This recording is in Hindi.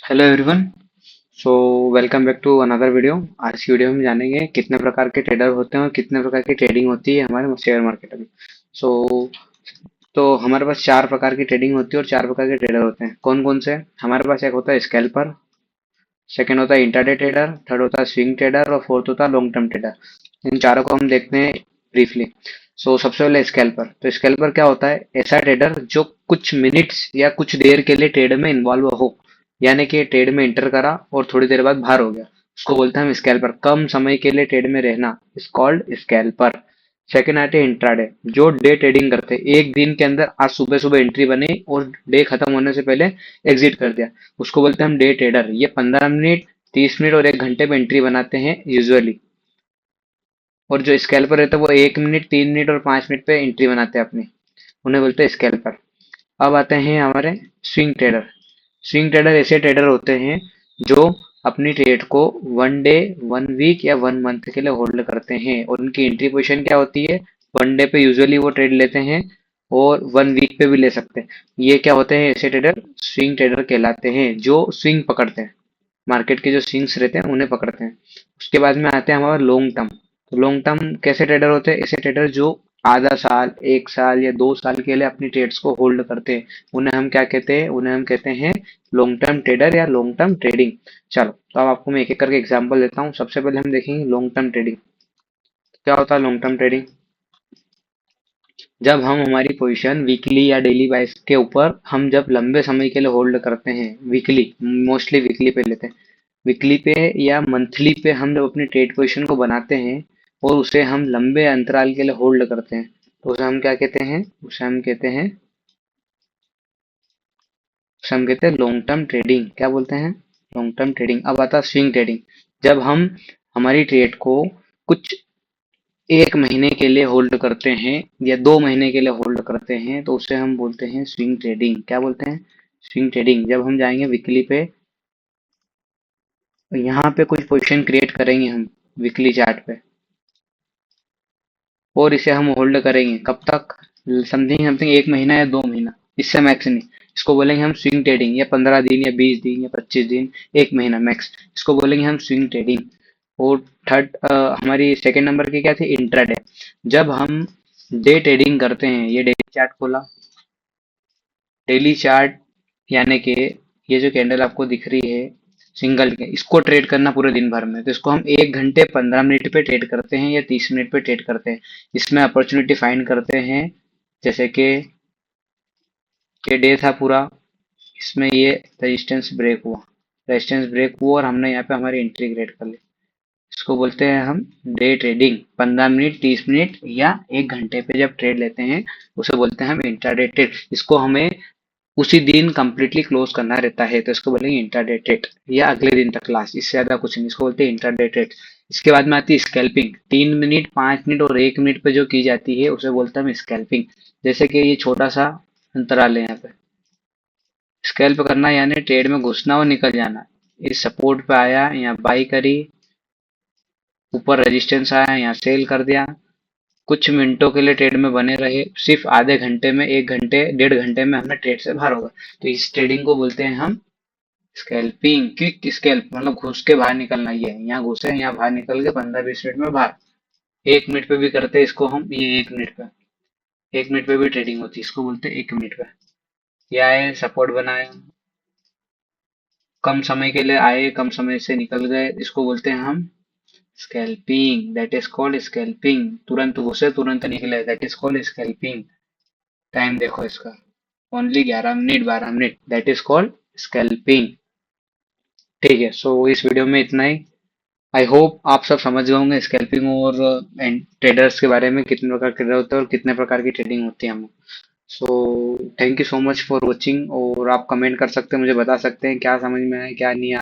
Hello everyone. So welcome back to another video. आज की वीडियो में जानेंगे कितने प्रकार के ट्रेडर होते हैं और कितने प्रकार की ट्रेडिंग होती है हमारे शेयर मार्केट में। सो तो हमारे पास चार प्रकार की ट्रेडिंग होती है और चार प्रकार के ट्रेडर होते हैं। कौन कौन से? हमारे पास एक होता है स्कैल्पर, सेकंड होता है इंट्राडे ट्रेडर, थर्ड होता है स्विंग ट्रेडर और फोर्थ होता है लॉन्ग टर्म ट्रेडर। इन चारों को हम देखते हैं ब्रीफली। सबसे पहले स्कैल्पर। तो स्कैल्पर क्या होता है? ऐसा ट्रेडर जो कुछ मिनट्स या कुछ देर के लिए ट्रेड में इन्वॉल्व हो, यानी कि ट्रेड में एंटर करा और थोड़ी देर बाद बाहर हो गया, उसको बोलते हैं हम स्कैल्पर। कम समय के लिए ट्रेड में रहना इज कॉल्ड स्कैल्पर। सेकंड आते हैं इंट्राडे, जो डे ट्रेडिंग करते हैं। एक दिन के अंदर आज सुबह सुबह एंट्री बनी और डे खत्म होने से पहले एग्जिट कर दिया, उसको बोलते हैं हम डे ट्रेडर। ये 15 मिनट, 30 मिनट और 1 घंटे में एंट्री बनाते हैं यूजुअली। और जो स्कैल्पर रहते हैं वो 1 मिनट, 3 मिनट और 5 मिनट पे एंट्री बनाते हैं अपनी, उन्हें बोलते हैं स्कैल्पर। अब आते हैं हमारे स्विंग ट्रेडर। स्विंग ट्रेडर ऐसे ट्रेडर होते हैं जो अपनी ट्रेड को 1 डे, 1 वीक या 1 मंथ के लिए होल्ड करते हैं। और उनकी एंट्री पोजीशन क्या होती है? 1 डे पे यूजुअली वो ट्रेड लेते हैं और 1 वीक पे भी ले सकते हैं। ये क्या होते हैं? ऐसे ट्रेडर स्विंग ट्रेडर कहलाते हैं, जो स्विंग पकड़ते हैं, मार्केट के जो स्विंग्स रहते हैं उन्हें पकड़ते हैं। उसके बाद में आते हैं हमारा लॉन्ग टर्म। तो लॉन्ग टर्म कैसे ट्रेडर होते हैं? ऐसे ट्रेडर जो आधा साल, 1 साल या 2 साल के लिए अपनी ट्रेड्स को होल्ड करते हैं, उन्हें हम क्या कहते हैं? उन्हें हम कहते हैं लॉन्ग टर्म ट्रेडर या लॉन्ग टर्म ट्रेडिंग। चलो, तो अब आपको मैं एक एक करके एग्जांपल देता हूँ। सबसे पहले हम देखेंगे लॉन्ग टर्म ट्रेडिंग। क्या होता है लॉन्ग टर्म ट्रेडिंग? जब हम हमारी पोजीशन वीकली या डेली वाइज के ऊपर हम जब लंबे समय के लिए होल्ड करते हैं, वीकली, मोस्टली वीकली पे लेते हैं, वीकली पे या मंथली पे हम जब अपनी ट्रेड पोजीशन को बनाते हैं और उसे हम लंबे अंतराल के लिए होल्ड करते हैं, तो उसे हम क्या कहते हैं? उसे हम कहते हैं लॉन्ग टर्म ट्रेडिंग। क्या बोलते हैं? Long term trading. अब आता है स्विंग ट्रेडिंग। जब हम हमारी ट्रेड को कुछ 1 महीने के लिए होल्ड करते हैं या 2 महीने के लिए होल्ड करते हैं, तो उसे हम बोलते हैं स्विंग ट्रेडिंग। क्या बोलते हैं? Swing trading. जब हम जाएंगे वीकली पे, यहाँ पे कुछ पोजीशन क्रिएट करेंगे हम वीकली चार्ट पे, और इसे हम होल्ड करेंगे कब तक? समथिंग समथिंग 1 महीना या 2 महीना, इससे मैक्स नहीं। इसको बोलेंगे हम स्विंग ट्रेडिंग। या 15 दिन या 20 दिन या 25 दिन, 1 महीना मैक्स, इसको बोलेंगे हम स्विंग ट्रेडिंग। और थर्ड, हमारी सेकंड नंबर की क्या थी? इंट्राडे। जब हम डे ट्रेडिंग करते हैं, ये डेली चार्ट खोला, डेली चार्ट यानी कि ये जो कैंडल आपको दिख रही है सिंगल के, इसको ट्रेड करना पूरे दिन भर में, तो इसको हम 1 घंटे 15 मिनट पे ट्रेड करते हैं या 30 मिनट पे ट्रेड करते हैं। इसमें अपॉर्चुनिटी फाइंड करते हैं, जैसे कि ये डे था पूरा, इसमें ये रेजिस्टेंस ब्रेक हुआ और हमने यहाँ पे हमारी एंट्री क्रिएट कर ली। इसको बोलते हैं हम डे ट्रेडिंग। 15 मिनट, 30 मिनट या 1 घंटे पे जब ट्रेड लेते हैं, उसे बोलते हैं हम इंट्राडे ट्रेड। इसको हमें उसी दिन कंप्लीटली क्लोज करना रहता है, तो इसको बोलेंगे इंट्राडे ट्रेड, या अगले दिन तक लास्ट, इससे ज्यादा कुछ नहीं, इसको बोलते हैं इंट्राडे ट्रेड। इसके बाद में आती है स्कैल्पिंग। 3 मिनट, 5 मिनट और 1 मिनट पे जो की जाती है उसे बोलते हैं हम स्कैल्पिंग। जैसे कि ये छोटा सा अंतराल है यहाँ पे, स्कैल्प करना यानी ट्रेड में घुसना और निकल जाना। इस सपोर्ट पे आया, यहाँ बाई करी, ऊपर रेजिस्टेंस आया, यहाँ सेल कर दिया, कुछ मिनटों के लिए ट्रेड में बने रहे, सिर्फ आधे घंटे में, 1 घंटे, 1.5 घंटे में हमने ट्रेड से बाहर होगा, तो इस ट्रेडिंग को बोलते हैं हम स्कैल्पिंग। क्विक स्कैल्प मतलब घुस के बाहर निकलना ही है, यहाँ घुसे, यहाँ बाहर निकल के 15-20 मिनट में बाहर। 1 मिनट पे भी करते हैं इसको हम, ये 1 मिनट पे, 1 मिनट पे भी ट्रेडिंग होती है, इसको बोलते हैं 1 मिनट पे। ये आए, सपोर्ट बनाए, कम समय के लिए आए, कम समय से निकल गए, इसको बोलते हैं हम scalping. That is called scalping. तुरंत घुसे तुरंत निकले, that is called scalping. Time देखो इसका, only 11 minute, 12 minute, that is called scalping. ठीक है, सो इस वीडियो में इतना ही। आई होप आप सब समझ गए होंगे स्कैल्पिंग और ट्रेडर्स के बारे में, कितने प्रकार के ट्रेडर होते हैं और कितने प्रकार की ट्रेडिंग होती है हम। So thank you so much for watching. और आप कमेंट कर सकते हैं, मुझे बता सकते हैं क्या समझ में आया क्या नहीं आया।